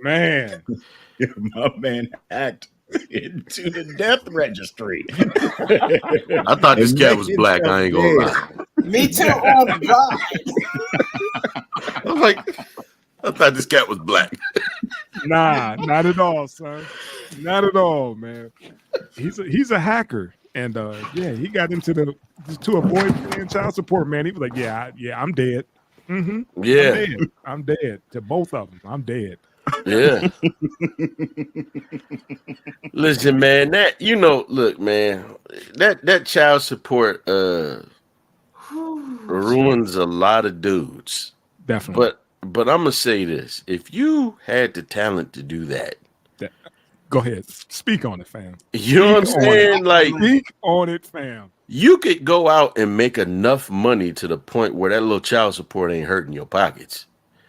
Man. My man hacked into the death registry. I thought this And cat made was black. I himself ain't gonna dead. lie. Me too. Oh God. I was like, I thought this cat was black. Nah, not at all, son. Not at all, man. He's a hacker. And yeah, he got into to avoid paying child support, man. He was like, yeah, I'm dead. Yeah, I'm dead to both of them. I'm dead. yeah. Listen, man, look, man, that child support ruins a lot of dudes. Definitely. But I'm gonna say this: if you had the talent to do that, go ahead, speak on it, fam. You know what I'm saying? Like, speak on it, fam. You could go out and make enough money to the point where that little child support ain't hurting your pockets.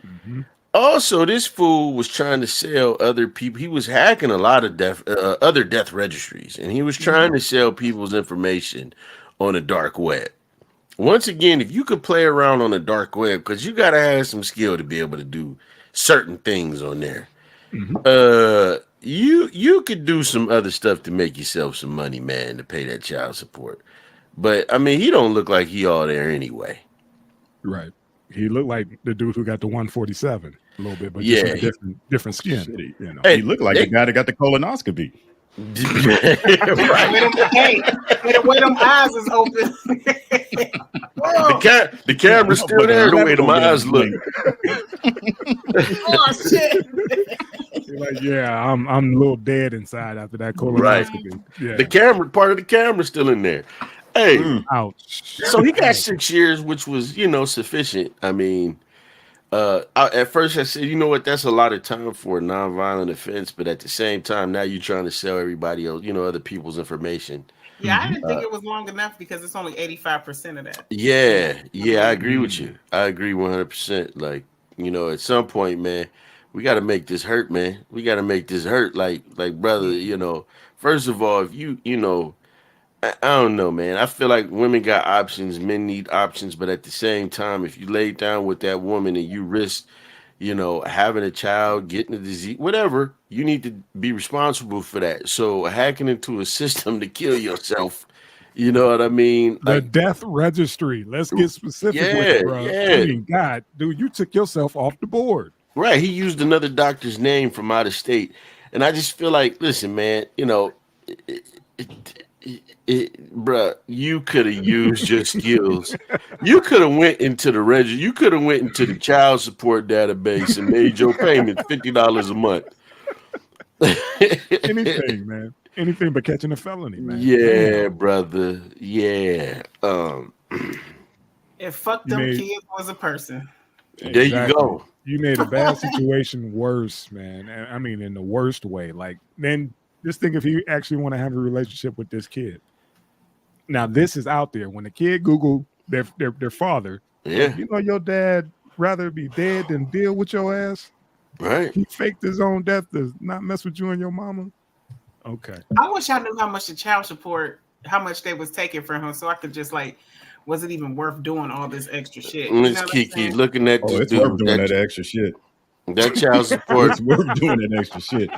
Mm-hmm. Also, this fool was trying to sell other people. He was hacking a lot of other death registries, and he was trying to sell people's information on the dark web. Once again, if you could play around on the dark web, because you got to have some skill to be able to do certain things on there. You could do some other stuff to make yourself some money, man, to pay that child support. But I mean, he don't look like he all there anyway. Right. He looked like the dude who got the 147 a little bit, but yeah, just different skin. Shitty. You know, he looked like the guy that got the colonoscopy. Hey, the way them eyes is open. The camera's still there. The way them eyes look. Oh shit! You're like, yeah, I'm a little dead inside after that colonoscopy. Right. Yeah. The camera, part of the camera's still in there. Hey, ouch. So he got 6 years, which was, sufficient. I mean, at first I said, you know what, that's a lot of time for a nonviolent offense, but at the same time, now you're trying to sell everybody else, other people's information. Yeah, I didn't think it was long enough because it's only 85% of that. Yeah, I agree with you. I agree 100%. Like, at some point, man, we got to make this hurt, man. We got to make this hurt. Like, brother, first of all, if I don't know, man. I feel like women got options, men need options, but at the same time, if you lay down with that woman and you risk, having a child, getting a disease, whatever, you need to be responsible for that. So hacking into a system to kill yourself, you know what I mean? The death registry. Let's get specific with it, bro. Yeah. I mean, God, dude, you took yourself off the board. Right. He used another doctor's name from out of state. And I just feel like, listen, man, bruh, you could have used your skills. You could have went into the register. You could have went into the child support database and made your payment $50 a month. Anything, man. Anything but catching a felony, man. Yeah, brother. Yeah. If fuck them kids was a person. There you go. You made a bad situation worse, man. I mean, in the worst way. Like, then just think if you actually want to have a relationship with this kid. Now, this is out there. When the kid Google their father, your dad rather be dead than deal with your ass. Right. He faked his own death to not mess with you and your mama. Okay. I wish I knew how much the child support, how much they was taking from him, so I could just was it even worth doing all this extra shit? Miss Kiki looking at this it's dude. Worth doing that extra shit. That child support. It's worth doing that extra shit.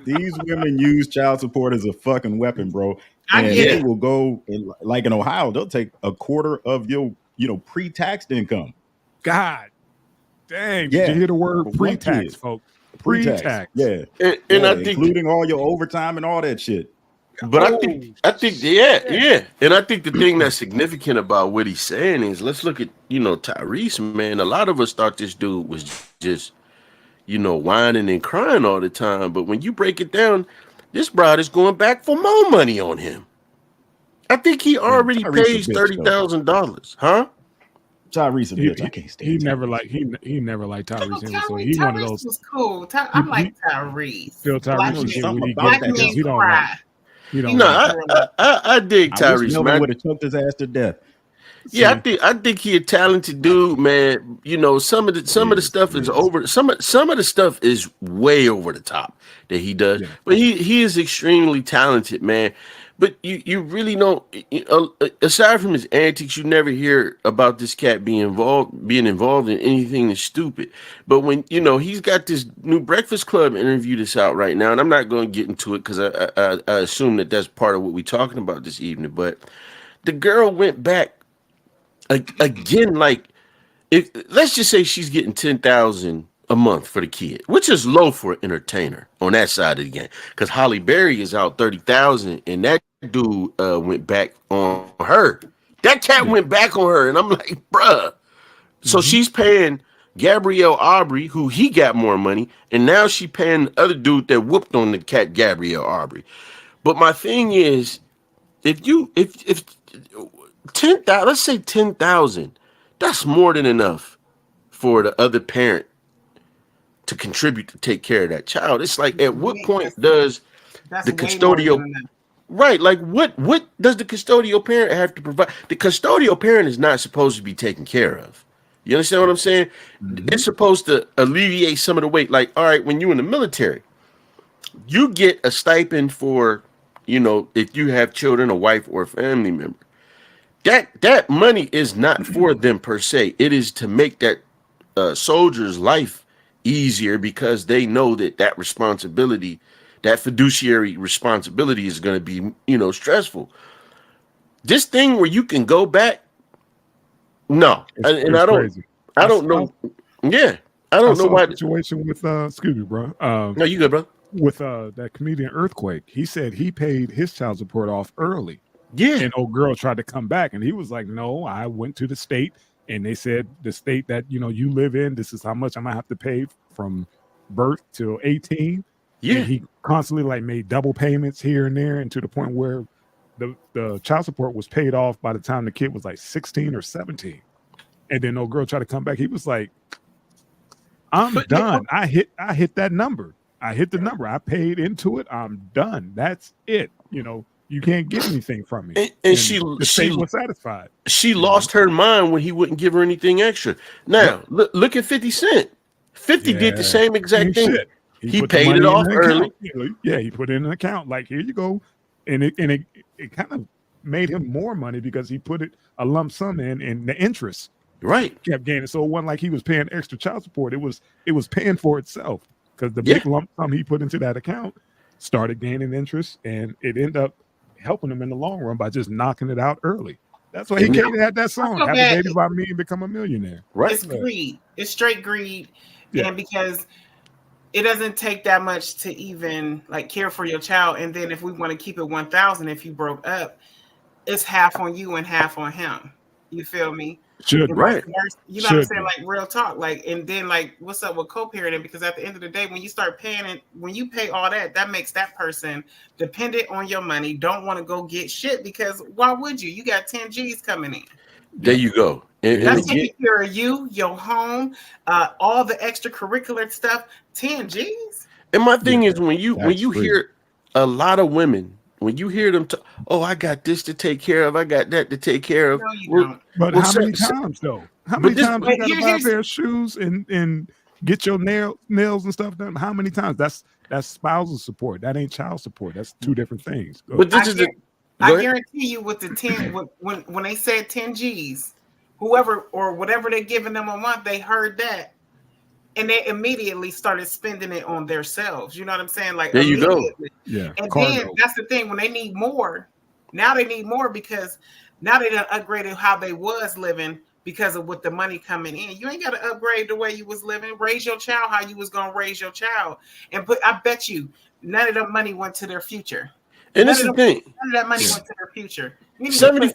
These women use child support as a fucking weapon, bro. And they will go, like in Ohio, they'll take a quarter of your, pre-taxed income. God dang. Did you hear the word pre-tax, folks? Pre-tax. Yeah. And I think, including all your overtime and all that shit. But I think, and I think the thing that's significant about what he's saying is, let's look at, Tyrese, man. A lot of us thought this dude was just, whining and crying all the time. But when you break it down, this broad is going back for more money on him. I think he already pays $30,000, huh? Tyrese a bitch. I can't stand. He never liked Tyrese. So he one of those. Was cool. I like Tyrese. Feel Tyrese something about that. He don't like. I dig Tyrese, man. Would have choked his ass to death. Yeah, I think he a talented dude, man. Some of the stuff is over. Some of the stuff is way over the top that he does. Yeah. But he is extremely talented, man. But you really don't. Aside from his antics, you never hear about this cat being involved in anything that's stupid. But when he's got this new Breakfast Club interview that's out right now, and I'm not going to get into it because I assume that that's part of what we're talking about this evening. But the girl went back again, like if let's just say she's getting 10,000 a month for the kid, which is low for an entertainer on that side of the game. Because Holly Berry is out 30,000, and that dude went back on her. That cat went back on her, and I'm like, bruh. So she's paying Gabrielle Aubrey, who he got more money, and now she paying the other dude that whooped on the cat, Gabrielle Aubrey. But my thing is, if 10,000, let's say 10,000, that's more than enough for the other parent to contribute to take care of that child. It's like, at what point does the custodial, right? Like, what does the custodial parent have to provide? The custodial parent is not supposed to be taken care of. You understand what I'm saying? It's supposed to alleviate some of the weight. Like, all right, when you're in the military, you get a stipend for, if you have children, a wife, or a family member. That money is not for them per se. It is to make that soldier's life easier, because they know that responsibility, that fiduciary responsibility, is going to be stressful. This thing where you can go back, no, and I don't, crazy. I don't know. Yeah, I don't know why. Situation with excuse me, bro. No, you good, bro. With that comedian Earthquake, he said he paid his child support off early. Yeah. And old girl tried to come back, and he was like, no, I went to the state, and they said the state that you live in, this is how much I'm gonna have to pay from birth till 18. Yeah. And he constantly made double payments here and there, and to the point where the child support was paid off by the time the kid was like 16 or 17. And then old girl tried to come back. He was like, I'm done. I hit that number. I hit the number. I paid into it. I'm done. That's it. You can't get anything from me. And she was satisfied. She lost her mind when he wouldn't give her anything extra. Now, look at 50 Cent. 50 did the same exact thing. He paid it off early. Yeah, he put it in an account. Like, here you go. And it kind of made him more money because he put a lump sum in, and the interest kept gaining. So it wasn't like he was paying extra child support. It was paying for itself, because the big lump sum he put into that account started gaining interest, and it ended up helping him in the long run by just knocking it out early. That's why he had that song, "Have a Baby by Me and Become a Millionaire." Right? It's greed. It's straight greed, and because it doesn't take that much to even care for your child. And then if we want to keep it 1,000, if you broke up, it's half on you and half on him. You feel me? Should, right? You know what I'm saying? Like, real talk. And then what's up with co-parenting? Because at the end of the day, when you start paying it, when you pay all that makes that person dependent on your money. Don't want to go get shit, because why would you? You got 10 G's coming in. There you go. That's taking care of you, your home, all the extracurricular stuff. 10 G's. And my thing is, when you hear a lot of women, when you hear them talk, oh, I got this to take care of, I got that to take care of. No, you don't. But how many times though? How many times you got to buy a pair of shoes and get your nails and stuff done? How many times? That's spousal support. That ain't child support. That's two different things. But this I guarantee you, with the 10, when they said 10 G's, whoever or whatever they're giving them a month, they heard that. And they immediately started spending it on themselves. You know what I'm saying? Like, there you go. Yeah. And then that's the thing. When they need more, now they need more, because now they done upgraded how they was living because of with the money coming in. You ain't got to upgrade the way you was living. Raise your child how you was going to raise your child. And I bet you none of that money went to their future. And that's the thing. None of that money went to their future. 70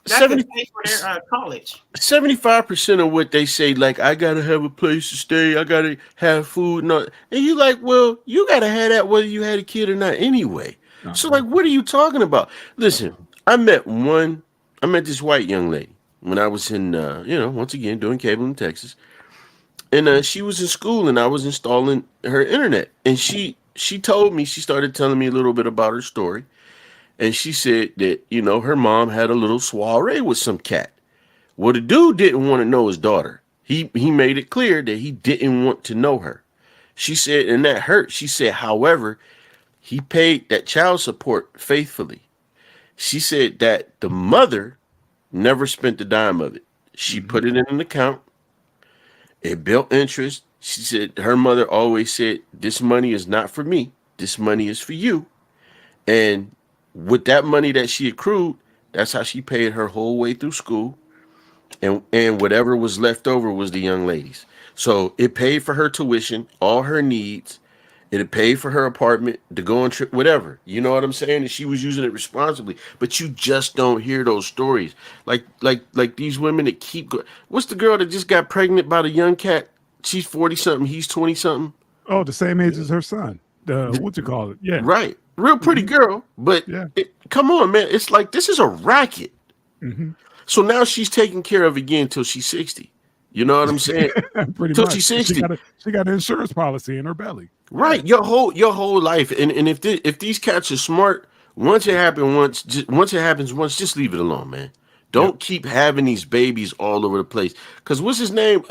for their college. 75% of what they say, like, I gotta have a place to stay, I gotta have food, and you like, well, you gotta have that whether you had a kid or not anyway. So like, what are you talking about? Listen, I met this white young lady when I was in once again doing cable in Texas, and she was in school, and I was installing her internet, and she told me, she started telling me a little bit about her story. And she said that, her mom had a little soiree with some cat. Well, the dude didn't want to know his daughter. He made it clear that he didn't want to know her. She said, and that hurt. She said, however, he paid that child support faithfully. She said that the mother never spent a dime of it. She put it in an account. It built interest. She said her mother always said, "This money is not for me. This money is for you." And with that money that she accrued, that's how she paid her whole way through school. And whatever was left over was the young lady's. So it paid for her tuition, all her needs. It paid for her apartment to go on trip, whatever. You know what I'm saying? And she was using it responsibly. But you just don't hear those stories. Like these women that keep going. What's the girl that just got pregnant by the young cat? She's 40 something. He's 20 something. Oh, the same age as her son. What you call it? Yeah. Right. Real pretty girl. But Yeah. come on, man. It's like this is a racket. Mm-hmm. So now she's taken care of again till she's 60. You know what I'm saying? Pretty Till much. she's 60. She got an insurance policy in her belly. Right, your whole life, and if these cats are smart, once it happens once, just leave it alone, man. Don't keep having these babies all over the place. Cause what's his name?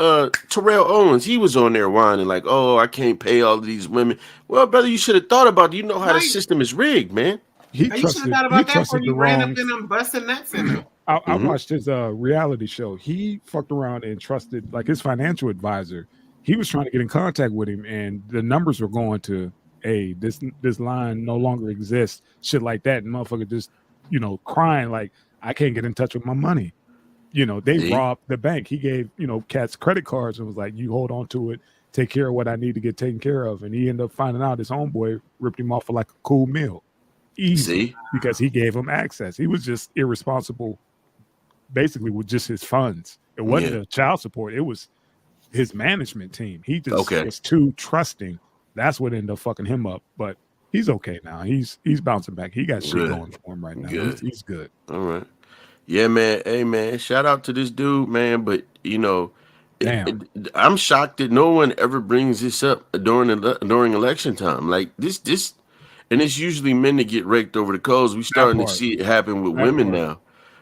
Terrell Owens. He was on there whining like, "Oh, I can't pay all of these women." Well, brother, you should have thought about it. You know how the system is rigged, man. You should have thought about that before you ran up in them busting nuts in them. I watched his reality show. He fucked around and trusted like his financial advisor. He was trying to get in contact with him, and the numbers were going to, "Hey, this line no longer exists," shit like that, and motherfucker just, crying like, "I can't get in touch with my money." They robbed the bank. He gave, cats credit cards and was like, "You hold on to it, take care of what I need to get taken care of." And he ended up finding out his homeboy ripped him off for like a cool meal. Easy, because he gave him access. He was just irresponsible, basically, with just his funds. It wasn't a child support. It was his management team. He just was too trusting. That's what ended up fucking him up. But he's okay now. He's bouncing back. He got shit going for him right now. He's good. All right. Yeah, man. Hey, man. Shout out to this dude, man. But I'm shocked that no one ever brings this up during election time. Like this, and it's usually men that get raked over the coals. We starting to see it happen with women now.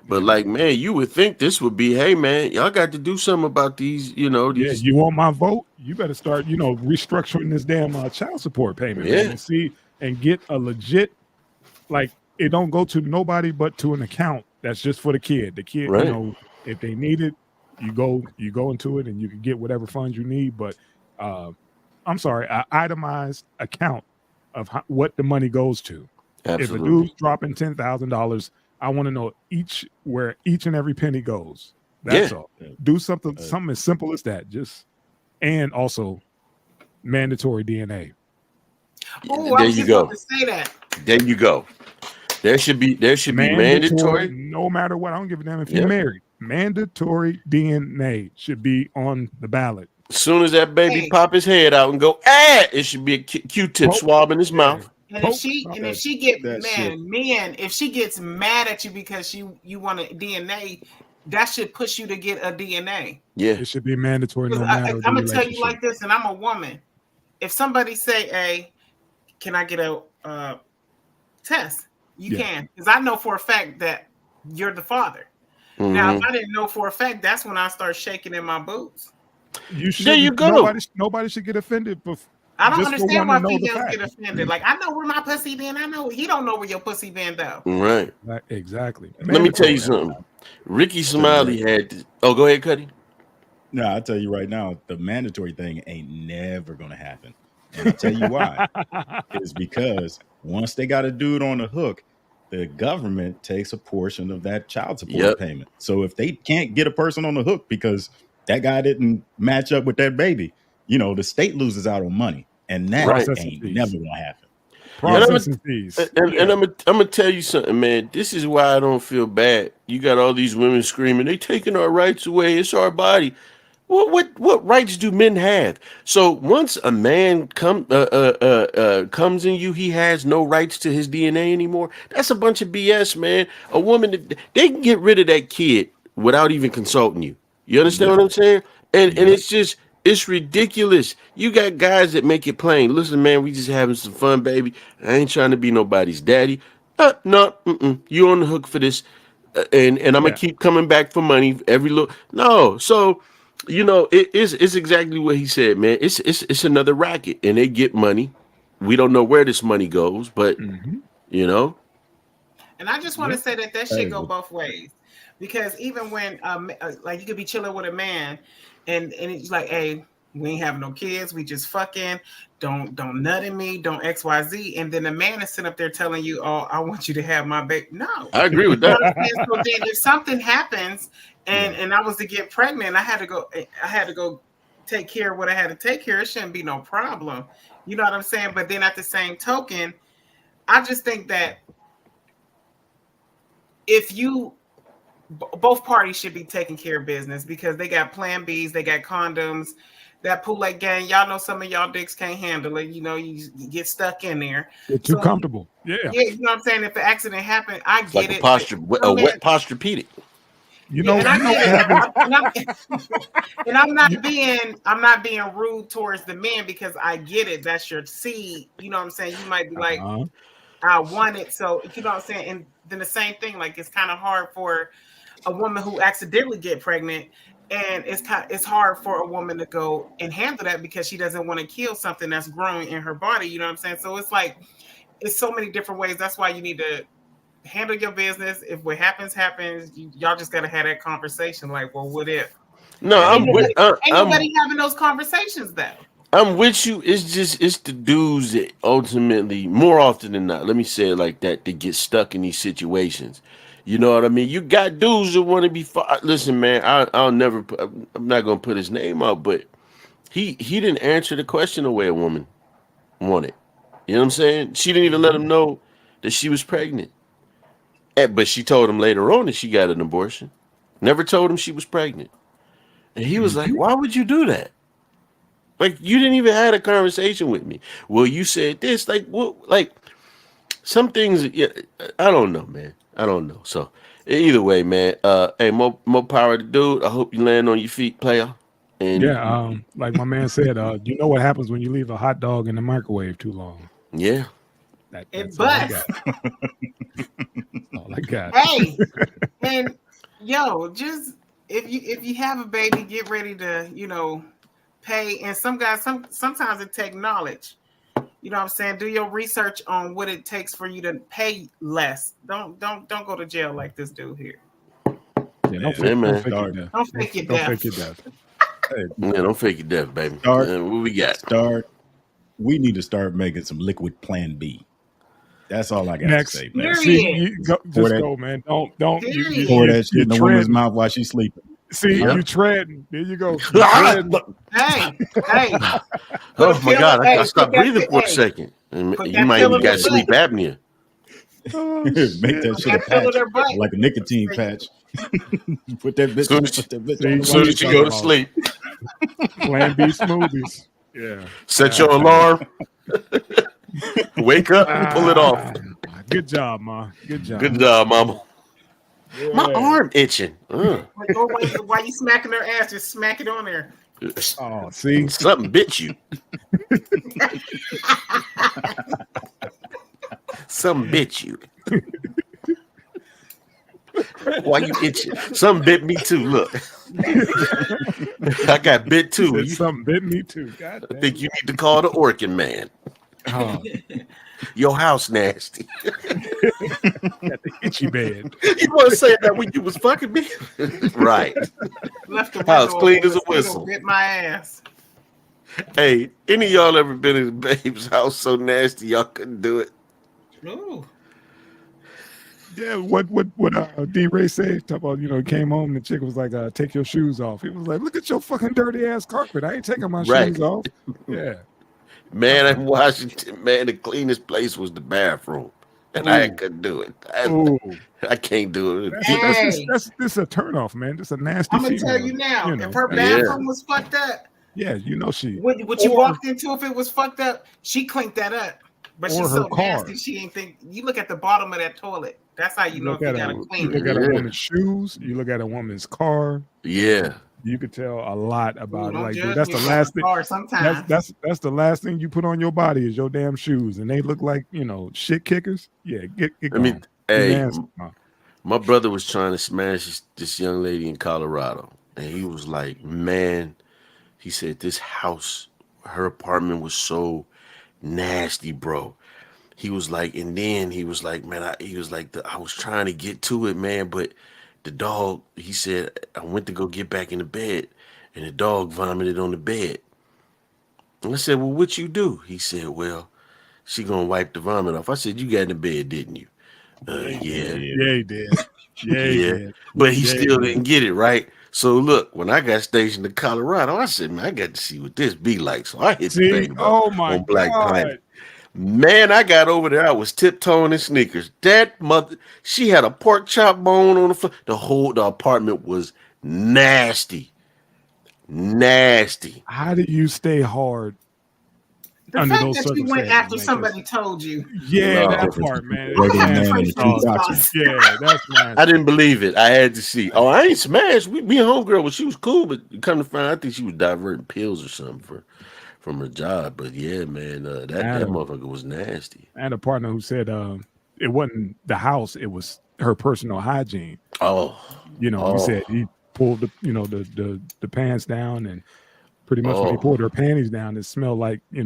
But like, man, you would think this would be, hey, man, y'all got to do something about these, these. You want my vote? You better start, restructuring this damn child support payment, man, and get a legit, like, it don't go to nobody but to an account that's just for the kid. The kid, if they need it, you go into it and you can get whatever funds you need. But I'm sorry, an itemized account of what the money goes to. Absolutely. If a dude's dropping $10,000. I want to know where each and every penny goes. That's all. Do something as simple as that. And also mandatory DNA. Oh, there you go. To say that. There you go. There should be mandatory. No matter what, I don't give a damn if you're married. Mandatory DNA should be on the ballot. As soon as that baby pop his head out and go, it should be a Q-tip swab in his mouth. And if she gets mad at you because you want a DNA, that should push you to get a DNA. Yeah, it should be mandatory. No matter I'm gonna tell you like this, and I'm a woman. If somebody say, "Hey, can I get a test?" You can, because I know for a fact that you're the father. Mm-hmm. Now, if I didn't know for a fact, that's when I start shaking in my boots. There you go. Nobody should get offended. I don't understand why females get offended. Like, I know where my pussy been. I know he don't know where your pussy been though. Right. Exactly. Let me tell you something. Ricky Smiley had this. Oh, go ahead, Cuddy. No, I'll tell you right now, the mandatory thing ain't never gonna happen. And I'll tell you why. It's because once they got a dude on the hook, the government takes a portion of that child support payment. So if they can't get a person on the hook because that guy didn't match up with that baby, the state loses out on money. And that ain't never gonna happen. And I'm gonna tell you something, man. This is why I don't feel bad. You got all these women screaming, "They taking our rights away. It's our body." What rights do men have? So once a man comes in you, he has no rights to his DNA anymore. That's a bunch of BS, man. A woman, they can get rid of that kid without even consulting you. You understand what I'm saying? And it's ridiculous. You got guys that make it plain. Listen, man, we just having some fun, baby. I ain't trying to be nobody's daddy. No, you on the hook for this, and I'm gonna keep coming back for money every little. No, so it's exactly what he said, man. It's another racket, and they get money. We don't know where this money goes, but And I just want to say that shit Hey, go both ways, because even when like you could be chilling with a man, and it's like, hey, we ain't having no kids, we just fucking, don't nut in me, don't XYZ, and then the man is sitting up there telling you, oh, I want you to have my baby. No, I agree with you know that. what I'm saying? So then if something happens and I was to get pregnant, I had to go take care of what I had to take care of, it shouldn't be no problem. You know what I'm saying? But then at the same token, I just think that if you both parties should be taking care of business, because they got plan Bs, they got condoms. That Poulet gang, y'all know some of y'all dicks can't handle it. You know, you get stuck in there. You're too comfortable. Yeah. Yeah, you know what I'm saying? If an accident happened, I It's get like it. a wet posturepedic. You know, and I you know get what happens. and I'm not being rude towards the men, because I get it. That's your seed. You know what I'm saying? You might be like, I want it. So you know what I'm saying? And then the same thing, like it's kind of hard for a woman who accidentally get pregnant, and it's hard for a woman to go and handle that, because she doesn't want to kill something that's growing in her body. You know what I'm saying? So it's like, it's so many different ways. That's why you need to handle your business. If what happens, y'all just got to have that conversation. Like, well, what if? No, ain't nobody having those conversations though. I'm with you. It's the dudes that ultimately, more often than not, let me say it like that, they get stuck in these situations. You know what I mean? You got dudes that want to be. Listen, man, I'll never. I'm not gonna put his name out, but he didn't answer the question the way a woman wanted. You know what I'm saying? She didn't even let him know that she was pregnant. But she told him later on that she got an abortion. Never told him she was pregnant. And he was like, "Why would you do that? Like, you didn't even have a conversation with me. Well, you said this. Like, what? Like, some things. Yeah, I don't know, man. I don't know. So, either way, man. Hey, more power to dude. I hope you land on your feet, player. And Yeah, like my man said, you know what happens when you leave a hot dog in the microwave too long? yeah, It that's all I busts. got. All I got. Hey, and just if you have a baby, get ready to pay. And sometimes it takes knowledge. You know what I'm saying? Do your research on what it takes for you to pay less. Don't go to jail like this dude here. Yeah, man. Don't fake your death. Hey, Yeah, don't fake your death, baby. Start- what we got? We need to start making some liquid Plan B. That's all I got Next. to say, man. See, go, man. Don't pour that shit in the woman's mouth while she's sleeping. See, Yeah. you treading. There you go. Hey. Oh my God! I stopped breathing for a hey, second. And put you that might pill even in your got sleep apnea. Oh, Make that shit a that pill in patch, their butt. like a nicotine patch. You put that bitch. Soon on as soon as you go to sleep, Plan B smoothies. Yeah. set your alarm. Wake up and pull it off. Good job, Ma. Good job. Good job, mama. Yeah. My arm itching. Like, why you smacking their ass? Just smack it on there. Oh, see, Something bit you. Something bit you. Why you itching? Something bit me too. Look, I got bit too. Something bit me too. God I damn. think you need to call the Orkin man. Oh, Your house nasty. got the itchy bed. You want to say that when you was fucking me? Right. Left the House window clean open, as a mosquito whistle. Bit my ass. Hey, any of y'all ever been in a babe's house so nasty y'all couldn't do it? Ooh. Yeah, what D Ray say? Talk about, came home and the chick was like, take your shoes off. He was like, look at your fucking dirty ass carpet. I ain't taking my Right. shoes off. Yeah. Man, in Washington, man, the cleanest place was the bathroom. And I couldn't do it. I can't do it. This is a turnoff, man. This is a nasty I'm gonna female. tell you now, if her Yeah. bathroom was fucked up, Yeah, she. what you walked into, if it was fucked up, she cleaned that up. But Or she's her so car. nasty, she ain't think. You look at the bottom of that toilet. That's how you know if you got to clean You look it. at a woman's shoes. You look at a woman's car. Yeah. You could tell a lot about Don't like judge that's me the by last the thing. car sometimes. That's the last thing you put on your body is your damn shoes, and they look like shit kickers. Yeah, get gone. Hey, my brother was trying to smash this young lady in Colorado, and he was like, man, he said this house, her apartment was so nasty, bro. he was like, and then he was like, man, he was like, I was trying to get to it, man, but the dog, he said, I went to go get back in the bed, and the dog vomited on the bed. And I said, well, what you do? He said, well, she gonna wipe the vomit off. I said, you got in the bed, didn't you? Yeah. Yeah, he did. Yeah, he Yeah. did. But he Yeah, still he didn't get it, right? So look, when I got stationed in Colorado, I said, man, I got to see what this be like. So I hit the See, thing oh my on Black Planet. God. Man, I got over there. I was tiptoeing in sneakers. That mother, she had a pork chop bone on the floor. The apartment was nasty. Nasty. How do you stay hard The under fact those that you went circumstances, after man, 'cause- somebody told you. Yeah, No. that part, man. Waiting That's man in the nasty. two boxes. Yeah, that's I nasty. didn't believe it. I had to see. Oh, I ain't smashed. Me and homegirl, well, she was cool, but come to find out, I think she was diverting pills or something from her job. But yeah, man, that motherfucker was nasty. I had a partner who said it wasn't the house, it was her personal hygiene. Oh, You know, he said he pulled the pants down, and pretty much when he Oh. pulled her panties down, it smelled like, it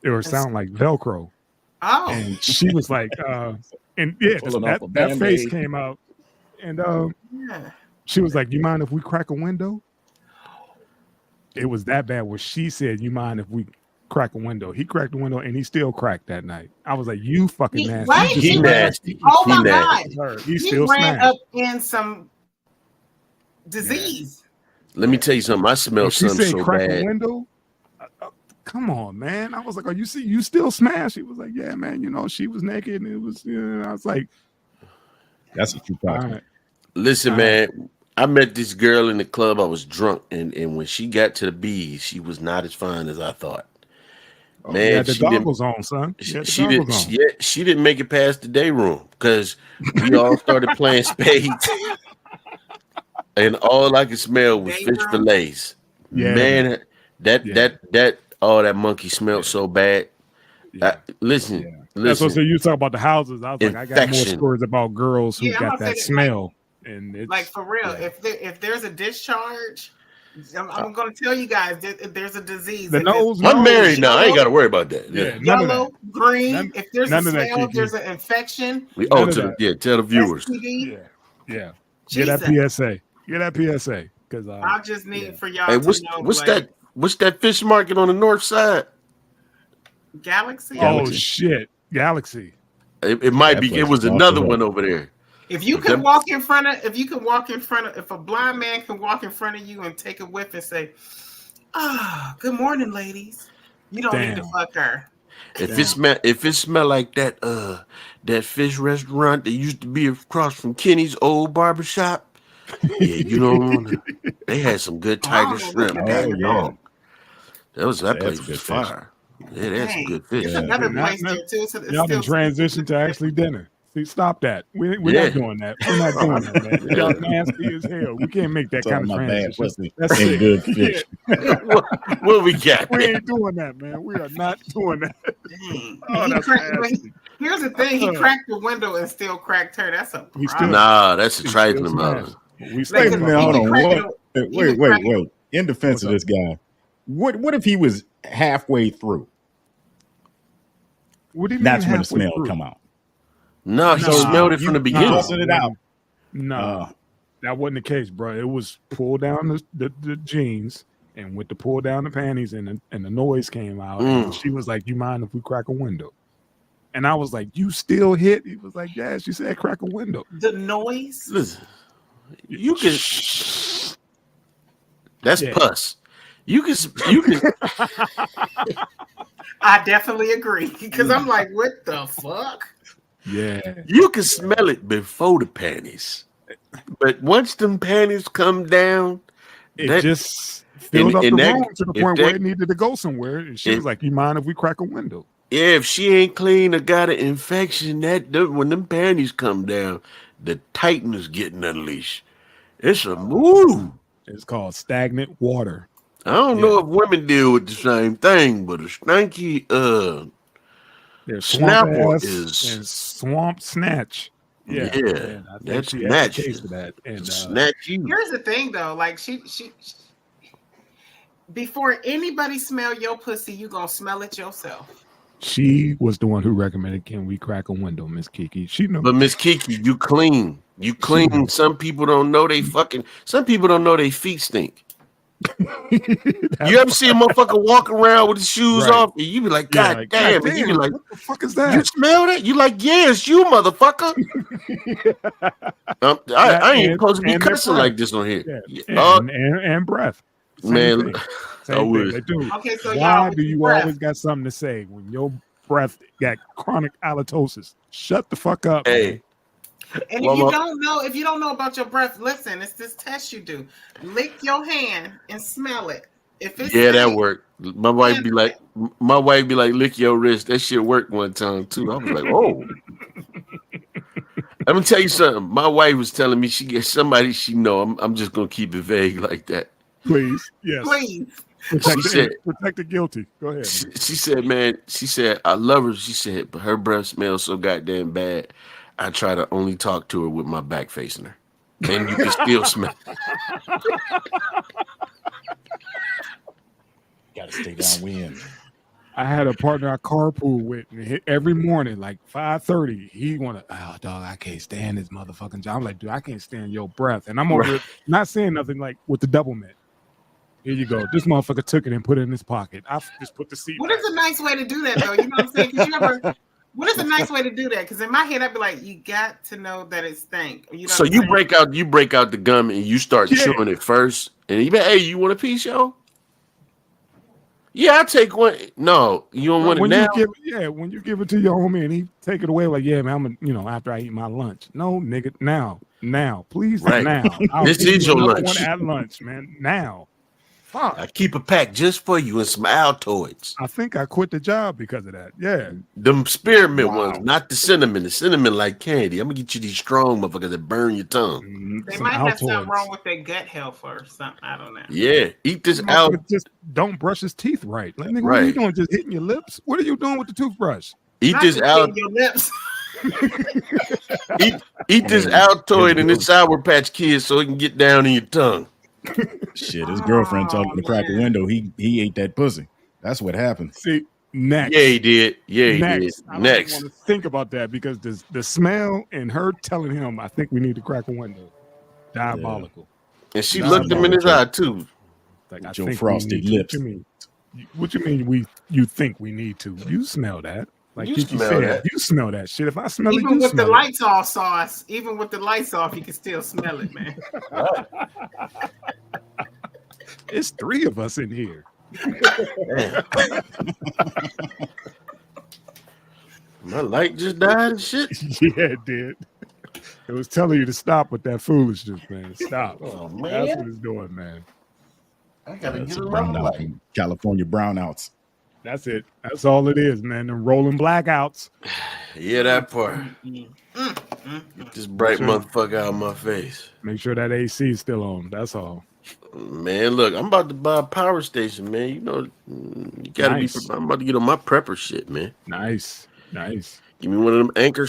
would sound like Velcro. Oh, And she was like, and yeah, Pulling off a that face Band-Aid. came out, and yeah. she was like, "You mind if we crack a window?" It was that bad where she said, "You mind if we crack a window?" He cracked the window, and he still cracked that night. I was like, "You fucking He- nasty." right? You just He ran- nasty. Oh He my nasty. God. He He still ran smashed. up in some disease. Let me tell you something. I smelled When she something said so crack a bad. window, come on, man. I was like, "Oh, you still smash?" He was like, "Yeah, man. She was naked, and it was." I was like, That's what you "All thought. right." Listen, man, I met this girl in the club. I was drunk, and when she got to the bees, she was not as fine as I thought. You Man, had the she didn't. goggles on, son. You had the She goggles didn't. on. She didn't make it past the day room because we all started playing spades, and all I could smell was Day fish room? fillets. Yeah, Man, that Yeah. that monkey smelled so bad. Yeah. Listen, Yeah. That's what. So listen. you talk about the houses. I was like, I got more Infection. stories about girls who Yeah, I'm got gonna say that that, smell, and it's Like for real, yeah. if there's a discharge, I'm going to tell you guys that there's a disease. The If it's nose. I'm nose, married now. I ain't yellow- got to worry about that. Yeah, Yeah. none of yellow, green. None- If there's none a of that, smell, Kiki. there's an infection. None of that. Tell the viewers. STD. Yeah. Jesus. Get that PSA. Get that PSA. Because I just need for y'all Hey, to what's know, what's that fish market on the north side? Galaxy. oh Galaxy. shit, Galaxy. It might That be. place It was is off another the one hook. over there. If you can walk in front of, if a blind man can walk in front of you and take a whiff and say, good morning, ladies," you don't need to Damn. fuck her. If it smell like that fish restaurant that used to be across from Kenny's old barbershop, yeah, you don't want to. They had some good tiger Oh, shrimp. look at That that. dog. That They had place some was good fish. fire. Yeah, they had some Dang. good fish. There's Yeah. another Not- place not- there too. So it's Y'all still can transition to actually dinner. See, stop that. We're Yeah. not doing that. We're not doing that, man. Y'all nasty as hell. We can't make that kind Talking of about bad transition. pussy That's and sick. good fish. What we got? We ain't doing that, man. We are not doing that. Dang. Oh, He that's cracked- but nasty. here's the thing: he cracked the window and still cracked her. That's a He still- problem. Nah, that's a He trifling still matter. smashed. We Like, still Wait a cause minute, he hold been on. cracking What? the- he Wait, been wait, cracking- wait. In defense of this guy, what if he was halfway through? What do you mean That's when the halfway smell through? come out. No, he Nah, smelled it from the beginning. Tossing it out. No, that wasn't the case, bro. It was pull down the jeans, and with the pull down the panties, and the noise came out, and she was like, "You mind if we crack a window?" And I was like, "You still hit?" He was like, "Yeah." She said, "Crack a window." The noise. Listen, you can. That's Yeah. pus. You can. I definitely agree because I'm like, what the fuck? Yeah, You can smell it before the panties, but once them panties come down, it that- just filled up and the that- room to the if point where that- it needed to go somewhere. And she if- was like, "You mind if we crack a window?" yeah, if she ain't clean or got an infection, when them panties come down, the titan is getting unleashed. It's a move. It's called stagnant water. I don't know if women deal with the same thing, but a stanky There's swamp Snapple ass is- and swamp snatch. Yeah, Yeah, and I think that's she had the snatch. case for that. And snatch you. Here's the thing, though. Like she before anybody smell your pussy, you gonna smell it yourself. She was the one who recommended, can we crack a window, Miss Kiki? She knows. But Miss Kiki, you clean. You clean. Some people don't know they fucking. Some people don't know they feet stink. You ever see a motherfucker walk around with his shoes off, and you be like, God damn, and you be like, what the fuck is that? You smell that? You like, yeah, it's you, motherfucker. I ain't supposed to be cussing like this on here. Yeah. And breath. Man, I would. Okay, so why do you always got something to say when your breath got chronic halitosis? Shut the fuck up. Hey. Man. And if you don't know about your breath, listen, it's this test you do. Lick your hand and smell it. If it's that worked. My wife be like, lick your wrist. That shit worked one time too. I was like, oh. Let me tell you something. My wife was telling me she gets somebody she know. I'm just gonna keep it vague like that. Please, yes. Please. Protect the guilty. Go ahead. She said, man, I love her. She said, but her breath smells so goddamn bad. I try to only talk to her with my back facing her. And you can still smell. Gotta stay downwind. I had a partner I carpool with, and every morning, like 5:30, he wanna, oh dog, I can't stand this motherfucking job. I'm like, dude, I can't stand your breath. And I'm over here not saying nothing, like with the double mint. Here you go. This motherfucker took it and put it in his pocket. I just put the seat. What is a nice way to do that though? You know what I'm saying? What is a nice way to do that? Because in my head, I'd be like, you got to know that it stank. You know so you break out the gum and you start chewing it first. And you be, hey, you want a piece, yo? Yeah, I'll take one. No, you don't want it now? When you give it to your homie and he take it away, like, yeah, man, after I eat my lunch. No, nigga, now, please, now. This is your lunch. One at lunch, man, now. Fuck. I keep a pack just for you and some Altoids. I think I quit the job because of that. Yeah. Them spearmint ones, not the cinnamon. The cinnamon like candy. I'm going to get you these strong motherfuckers that burn your tongue. They might have something wrong with their gut health or something. I don't know. Yeah. Eat this out. Just don't brush his teeth right. Like, nigga, what are you doing? Just hitting your lips? What are you doing with the toothbrush? Eat this out. Your lips. eat this Altoid and this Sour Patch Kids so it can get down in your tongue. Shit, his girlfriend told him to crack a window. He ate that pussy. That's what happened. See, next. Yeah, he did. Yeah, he next. did. I don't want to think about that because the smell and her telling him, I think we need to crack a window. Diabolical. Yeah. And she looked him in his eye too. Like, with your frosted lips. What you mean you think we need to? You smell that. Like you smell that. You smell that shit. If I smell even it, you with smell the lights off, sauce. Even with the lights off, you can still smell it, man. It's three of us in here. My light just died and shit. Yeah, it did. It was telling you to stop with that foolishness, man. Stop. Oh, man. That's what it's doing, man. I gotta get brownout from California brownouts. That's it. That's all it is, man. Them rolling blackouts. Yeah, that part. Get this bright motherfucker out of my face. Make sure that AC is still on. That's all. Man, look, I'm about to buy a power station, man. You know, you gotta be. I'm about to get on my prepper shit, man. Nice. Give me one of them Anchor